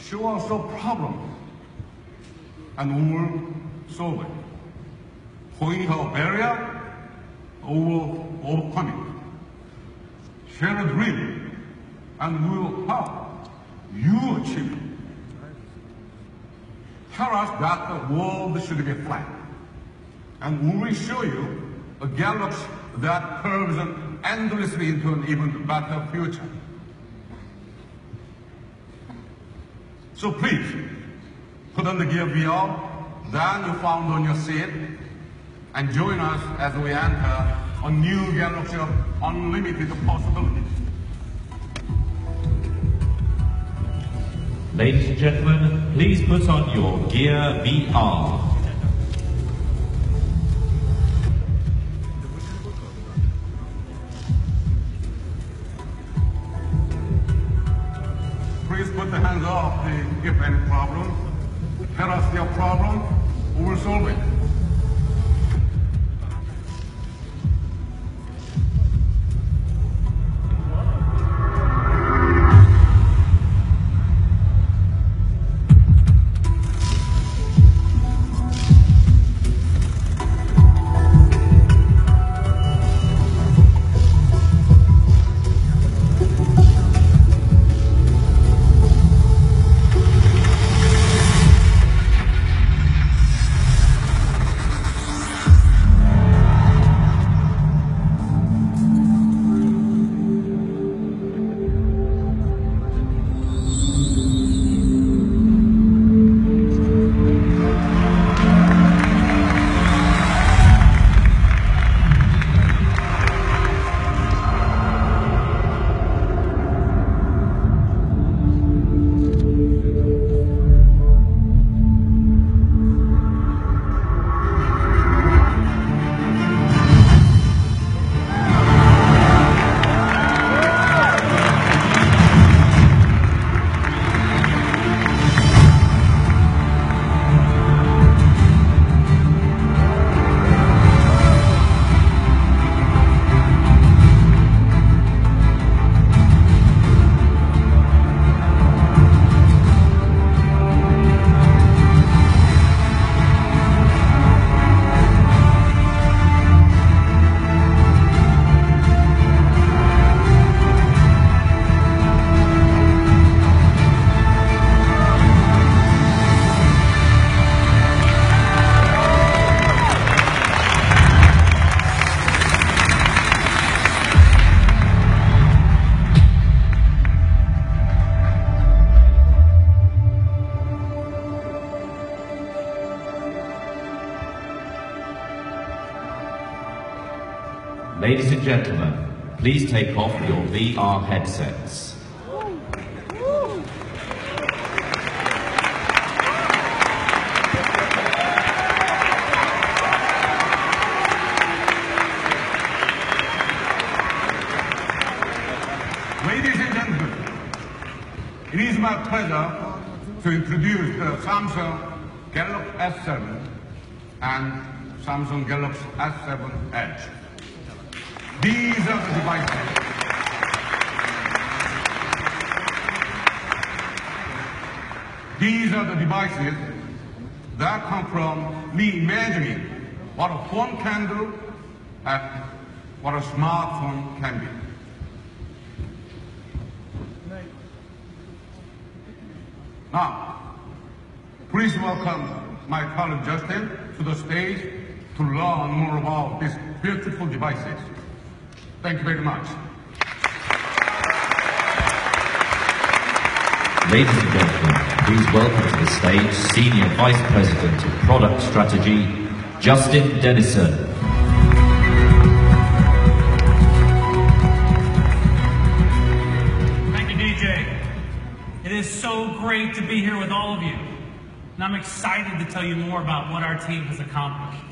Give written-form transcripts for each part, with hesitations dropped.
show us a problem and we will solve it. Point out barrier, overcome it. Share a dream, and we will help you achieve it. Tell us that the world should be flat, and we will show you a galaxy that curves endlessly into an even better future. So please, put on the gear VR that you found on your seat, and join us as we enter a new galaxy of unlimited possibilities. Ladies and gentlemen, please put on your Gear VR. Please put the hands off if any problem. Tell us your problem, we will solve it. Ladies and gentlemen, please take off your VR headsets. Ladies and gentlemen, it is my pleasure to introduce the Samsung Galaxy S7 and Samsung Galaxy S7 Edge. These are the devices that come from me imagining what a phone can do and what a smartphone can be. Now, please welcome my colleague Justin to the stage to learn more about these beautiful devices. Thank you very much. Ladies and gentlemen, please welcome to the stage Senior Vice President of Product Strategy, Justin Dennison. Thank you, DJ. It is so great to be here with all of you, and I'm excited to tell you more about what our team has accomplished.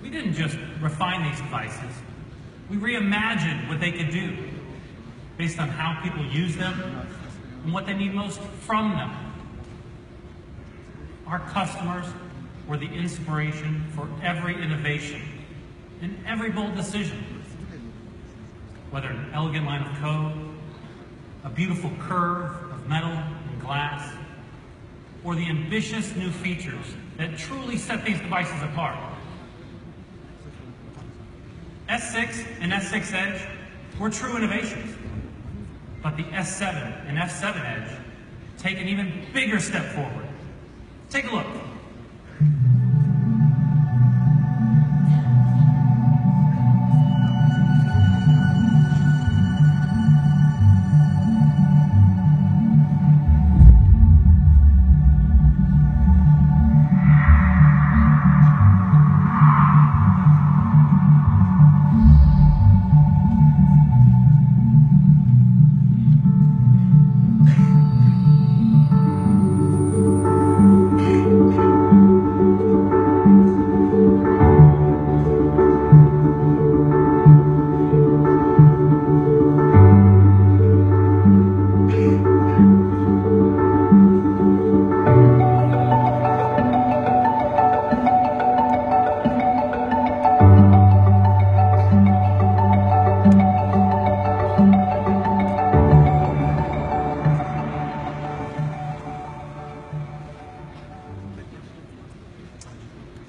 We didn't just refine these devices. We reimagined what they could do based on how people use them and what they need most from them. Our customers were the inspiration for every innovation and every bold decision. Whether an elegant line of code, a beautiful curve of metal and glass, or the ambitious new features that truly set these devices apart. S6 and S6 Edge were true innovations, but the S7 and F7 Edge take an even bigger step forward. Take a look.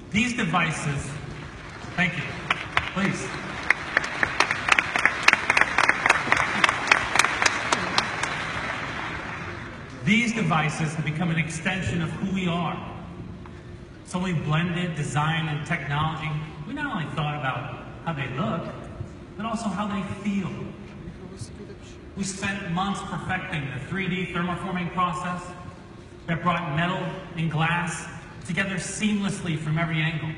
These devices, thank you, please. These devices have become an extension of who we are. So we blended design and technology. We not only thought about how they look, but also how they feel. We spent months perfecting the 3D thermoforming process that brought metal and glass together seamlessly from every angle.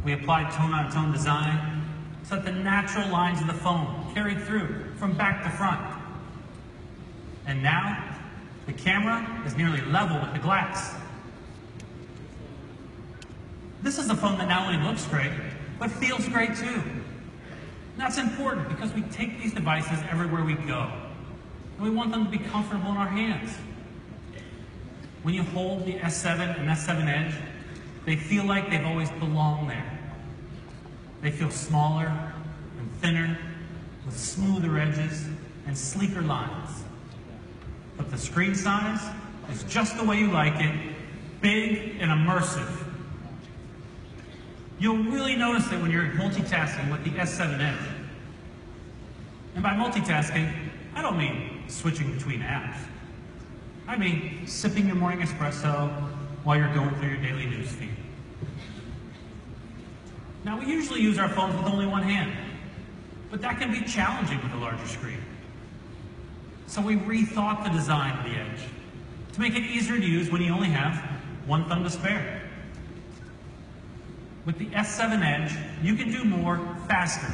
We applied tone-on-tone design so that the natural lines of the phone carried through from back to front. And now, the camera is nearly level with the glass. This is a phone that not only looks great, but feels great too. And that's important because we take these devices everywhere we go. And we want them to be comfortable in our hands. When you hold the S7 and S7 Edge, they feel like they've always belonged there. They feel smaller and thinner, with smoother edges and sleeker lines. But the screen size is just the way you like it, big and immersive. You'll really notice it when you're multitasking with the S7 Edge. And by multitasking, I don't mean switching between apps. I mean sipping your morning espresso while you're going through your daily news feed. Now, we usually use our phones with only one hand, but that can be challenging with a larger screen. So we rethought the design of the Edge to make it easier to use when you only have one thumb to spare. With the S7 Edge, you can do more faster,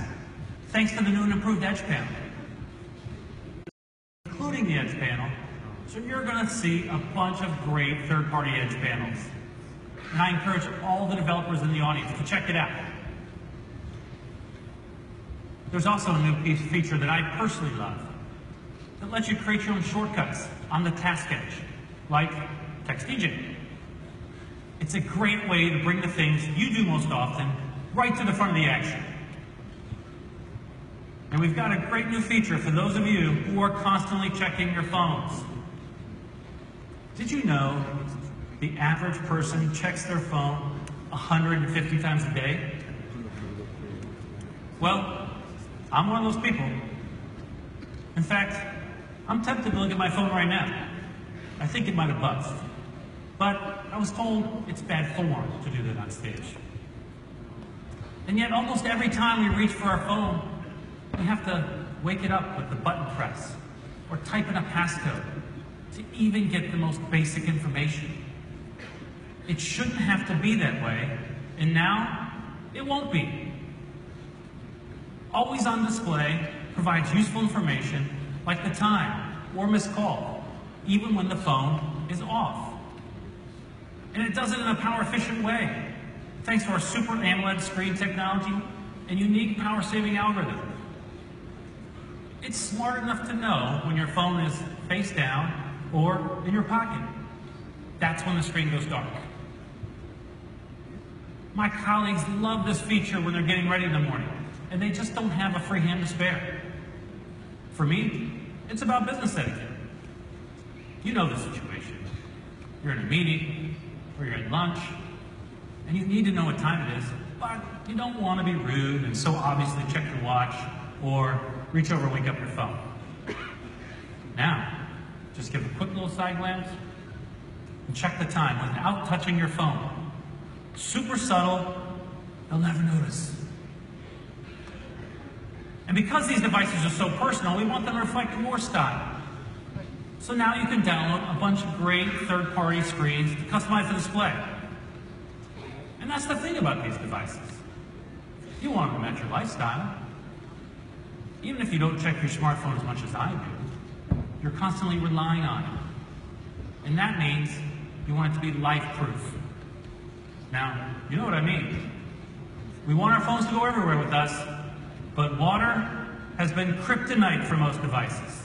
thanks to the new and improved Edge panel. Including the Edge panel, so you're going to see a bunch of great third-party Edge panels. And I encourage all the developers in the audience to check it out. There's also a new feature that I personally love that lets you create your own shortcuts on the task edge, like Text DJ. It's a great way to bring the things you do most often right to the front of the action. And we've got a great new feature for those of you who are constantly checking your phones. Did you know the average person checks their phone 150 times a day? Well, I'm one of those people. In fact, I'm tempted to look at my phone right now. I think it might have buzzed. But I was told it's bad form to do that on stage. And yet almost every time we reach for our phone, we have to wake it up with the button press or type in a passcode to even get the most basic information. It shouldn't have to be that way, and now it won't be. Always on display provides useful information like the time or missed call, even when the phone is off. And it does it in a power-efficient way, thanks to our Super AMOLED screen technology and unique power-saving algorithm. It's smart enough to know when your phone is face down or in your pocket. That's when the screen goes dark. My colleagues love this feature when they're getting ready in the morning, and they just don't have a free hand to spare. For me, It's about business etiquette. You know the situation. You're in a meeting, or you're at lunch, and you need to know what time it is, but you don't want to be rude and so obviously check your watch or reach over and wake up your phone. Now, just give a quick little side glance and check the time without touching your phone. Super subtle, they'll never notice. And because these devices are so personal, we want them to reflect your style. So now you can download a bunch of great third-party screens to customize the display. And that's the thing about these devices. You want them to match your lifestyle. Even if you don't check your smartphone as much as I do, you're constantly relying on it. And that means you want it to be life-proof. Now, you know what I mean. We want our phones to go everywhere with us, but water has been kryptonite for most devices.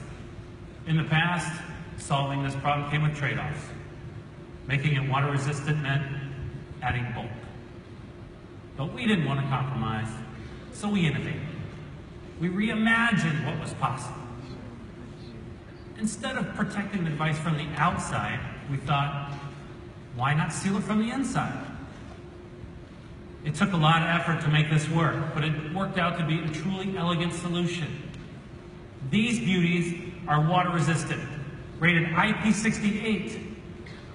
In the past, solving this problem came with trade-offs. Making it water-resistant meant adding bulk. But we didn't want to compromise, so we innovated. We reimagined what was possible. Instead of protecting the device from the outside, we thought, why not seal it from the inside? It took a lot of effort to make this work, but it worked out to be a truly elegant solution. These beauties are water resistant, rated IP68.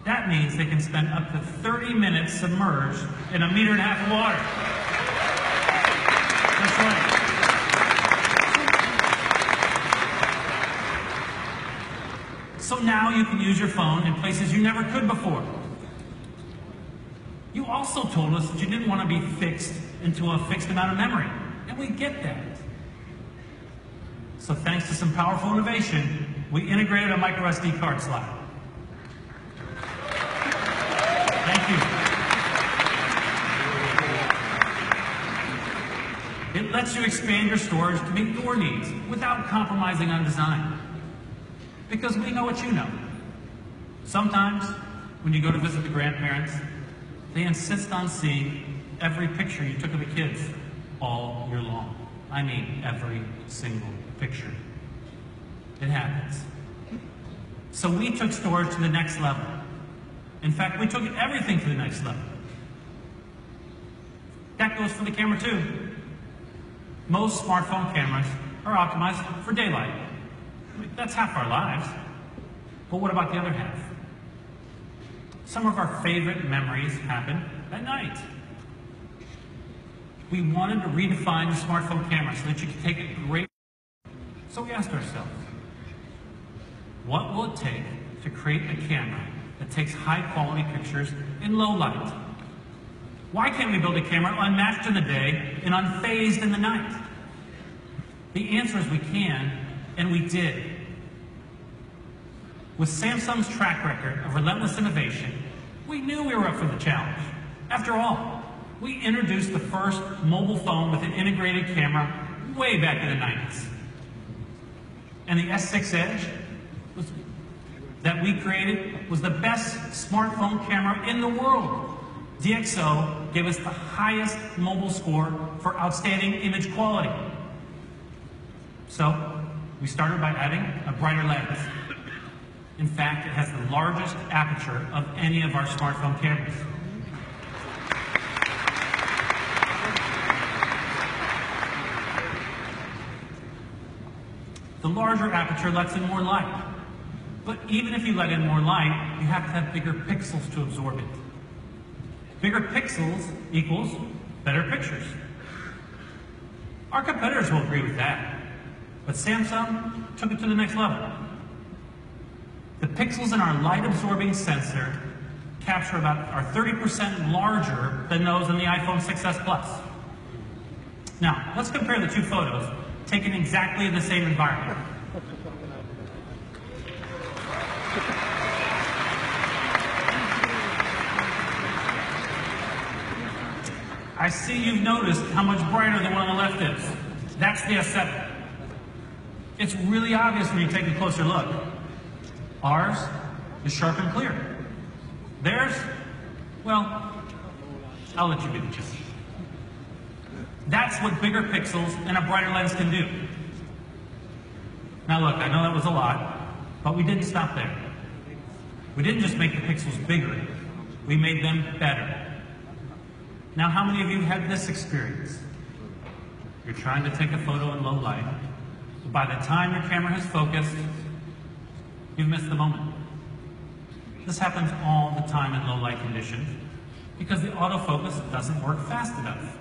That means they can spend up to 30 minutes submerged in 1.5 meters of water. That's right. So now you can use your phone in places you never could before. You also told us that you didn't want to be fixed into a fixed amount of memory, and we get that. So thanks to some powerful innovation, we integrated a micro SD card slot. Thank you. It lets you expand your storage to meet your needs without compromising on design. Because we know what you know. Sometimes, when you go to visit the grandparents, they insist on seeing every picture you took of the kids all year long. I mean, every single picture. It happens. So we took storage to the next level. In fact, we took everything to the next level. That goes for the camera too. Most smartphone cameras are optimized for daylight. I mean, that's half our lives. But what about the other half? Some of our favorite memories happen at night. We wanted to redefine the smartphone camera so that you could take a great. So we asked ourselves, what will it take to create a camera that takes high-quality pictures in low light? Why can't we build a camera unmatched in the day and unfazed in the night? The answer is we can, and we did. With Samsung's track record of relentless innovation, we knew we were up for the challenge. After all, we introduced the first mobile phone with an integrated camera way back in the 90s. And the S6 Edge that we created was the best smartphone camera in the world. DxO gave us the highest mobile score for outstanding image quality. So, we started by adding a brighter lens. In fact, it has the largest aperture of any of our smartphone cameras. The larger aperture lets in more light. But even if you let in more light, you have to have bigger pixels to absorb it. Bigger pixels equals better pictures. Our competitors will agree with that. But Samsung took it to the next level. The pixels in our light-absorbing sensor capture are 30% larger than those in the iPhone 6s Plus. Now, let's compare the two photos taken exactly in the same environment. I see you've noticed how much brighter the one on the left is. That's the S7. It's really obvious when you take a closer look. Ours is sharp and clear. Theirs, well, I'll let you be the judge. That's what bigger pixels and a brighter lens can do. Now look, I know that was a lot, but we didn't stop there. We didn't just make the pixels bigger, we made them better. Now how many of you had this experience? You're trying to take a photo in low light, but by the time your camera has focused, you've missed the moment. This happens all the time in low light conditions because the autofocus doesn't work fast enough.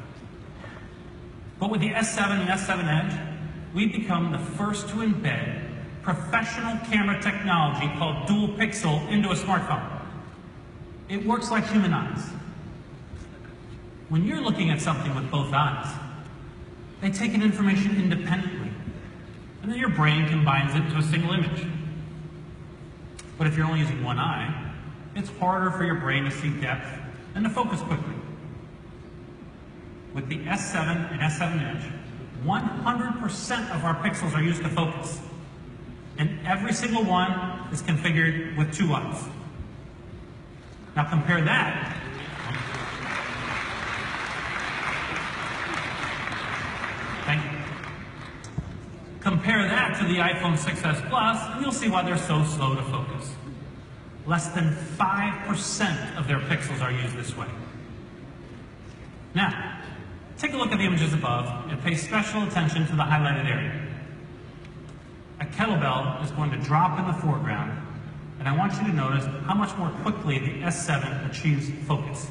But with the S7 and S7 Edge, we've become the first to embed professional camera technology called dual pixel into a smartphone. It works like human eyes. When you're looking at something with both eyes, they take in information independently, and then your brain combines it into a single image. But if you're only using one eye, it's harder for your brain to see depth and to focus quickly. With the S7 and S7 Edge, 100% of our pixels are used to focus, and every single one is configured with two eyes. Now compare that Compare that to the iPhone 6s Plus, and you'll see why they're so slow to focus. Less than 5% of their pixels are used this way. Now, take a look at the images above and pay special attention to the highlighted area. A kettlebell is going to drop in the foreground, and I want you to notice how much more quickly the S7 achieves focus.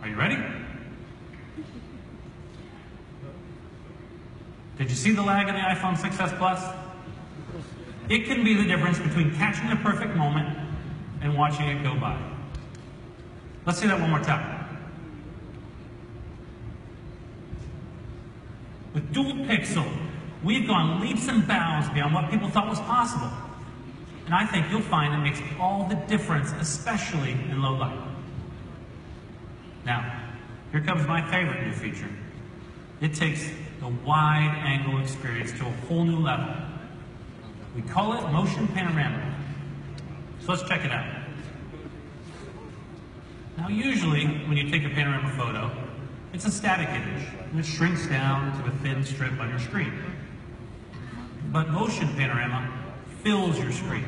Are you ready? Did you see the lag in the iPhone 6s Plus? It can be the difference between catching the perfect moment and watching it go by. Let's see that one more time. With dual pixel, we've gone leaps and bounds beyond what people thought was possible. And I think you'll find it makes all the difference, especially in low light. Now, here comes my favorite new feature. It takes the wide angle experience to a whole new level. We call it motion panorama. So let's check it out. Now usually when you take a panorama photo, it's a static image and it shrinks down to a thin strip on your screen. But motion panorama fills your screen.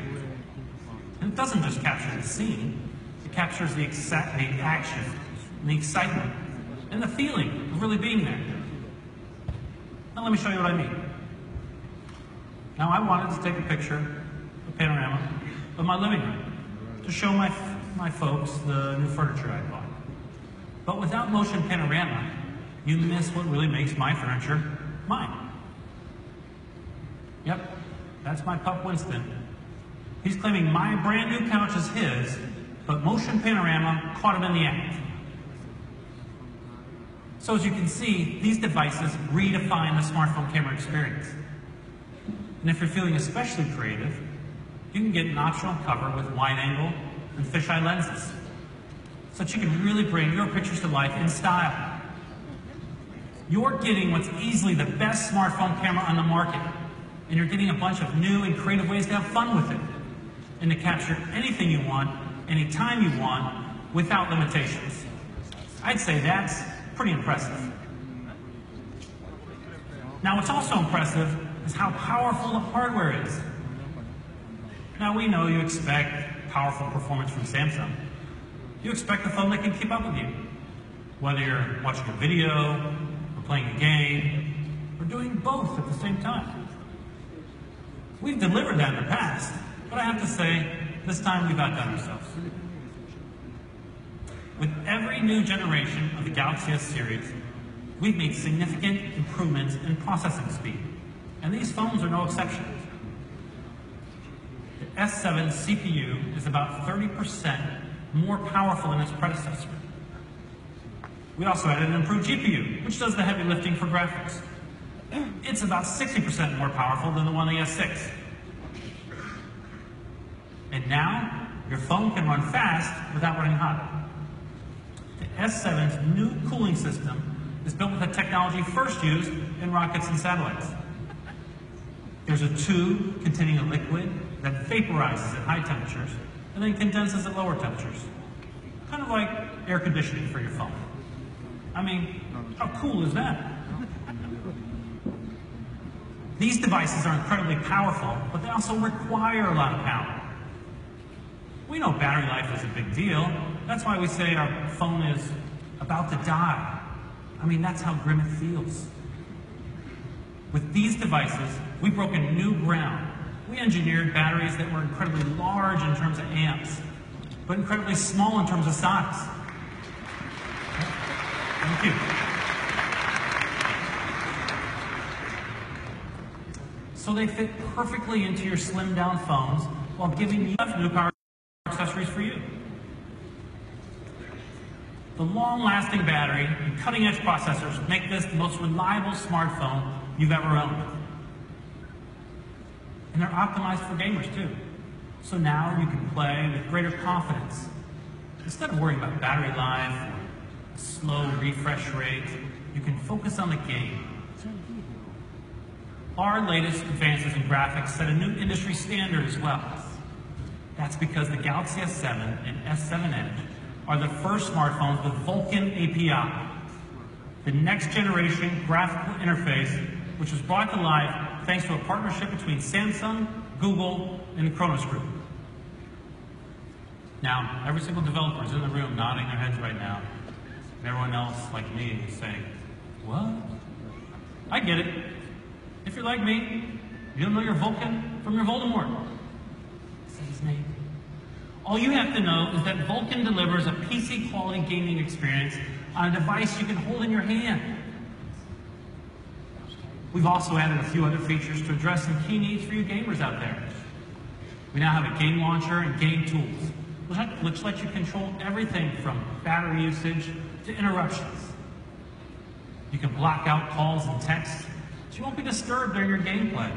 And it doesn't just capture the scene, it captures the action and the excitement and the feeling of really being there. Now let me show you what I mean. Now I wanted to take a picture, a panorama, of my living room to show my folks the new furniture I bought. But without motion panorama, you miss what really makes my furniture mine. Yep, that's my pup Winston. He's claiming my brand new couch is his, but motion panorama caught him in the act. So as you can see, these devices redefine the smartphone camera experience. And if you're feeling especially creative, you can get an optional cover with wide angle and fisheye lenses, so that you can really bring your pictures to life in style. You're getting what's easily the best smartphone camera on the market, and you're getting a bunch of new and creative ways to have fun with it, and to capture anything you want, anytime you want, without limitations. I'd say that's pretty impressive. Now what's also impressive is how powerful the hardware is. Now we know you expect powerful performance from Samsung. You expect a phone that can keep up with you. Whether you're watching a video, or playing a game, or doing both at the same time. We've delivered that in the past, but I have to say, this time we've outdone ourselves. With every new generation of the Galaxy S series, we've made significant improvements in processing speed, and these phones are no exception. The S7 CPU is about 30% more powerful than its predecessor. We also added an improved GPU, which does the heavy lifting for graphics. It's about 60% more powerful than the one on the S6. And now, your phone can run fast without running hot. The S7's new cooling system is built with a technology first used in rockets and satellites. There's a tube containing a liquid that vaporizes at high temperatures and then condenses at lower temperatures. Kind of like air conditioning for your phone. I mean, how cool is that? These devices are incredibly powerful, but they also require a lot of power. We know battery life is a big deal. That's why we say our phone is about to die. I mean, that's how grim it feels. With these devices, we've broken new ground. We engineered batteries that were incredibly large in terms of amps, but incredibly small in terms of size. Thank you. So they fit perfectly into your slimmed down phones while giving you new power accessories for you. The long-lasting battery and cutting-edge processors make this the most reliable smartphone you've ever owned. And they're optimized for gamers too. So now you can play with greater confidence. Instead of worrying about battery life or a slow refresh rate, you can focus on the game. Our latest advances in graphics set a new industry standard as well. That's because the Galaxy S7 and S7 Edge are the first smartphones with Vulkan API, the next generation graphical interface, which was brought to life thanks to a partnership between Samsung, Google, and the Kronos Group. Now, every single developer is in the room nodding their heads right now. And everyone else, like me, is saying, what? I get it. If you're like me, you don't know your Vulkan from your Voldemort. Say his name. All you have to know is that Vulkan delivers a PC quality gaming experience on a device you can hold in your hand. We've also added a few other features to address some key needs for you gamers out there. We now have a game launcher and game tools, which lets you control everything from battery usage to interruptions. You can block out calls and texts so you won't be disturbed during your gameplay.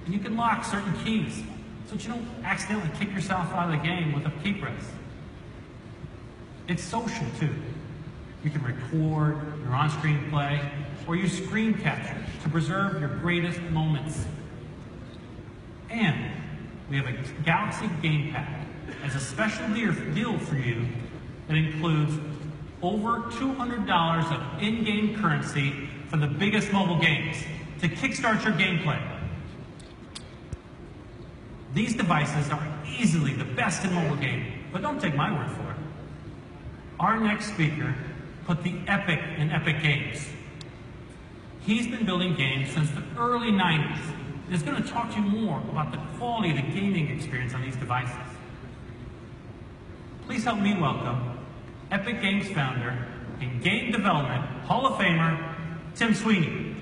And you can lock certain keys so that you don't accidentally kick yourself out of the game with a key press. It's social too. You can record your on-screen play or use screen capture to preserve your greatest moments. And we have a Galaxy Game Pack as a special deal for you that includes over $200 of in-game currency for the biggest mobile games to kickstart your gameplay. These devices are easily the best in mobile gaming, but don't take my word for it. Our next speaker put the epic in epic games. He's been building games since the early 90s and is going to talk to you more about the quality of the gaming experience on these devices. Please help me welcome Epic Games founder and game development Hall of Famer, Tim Sweeney.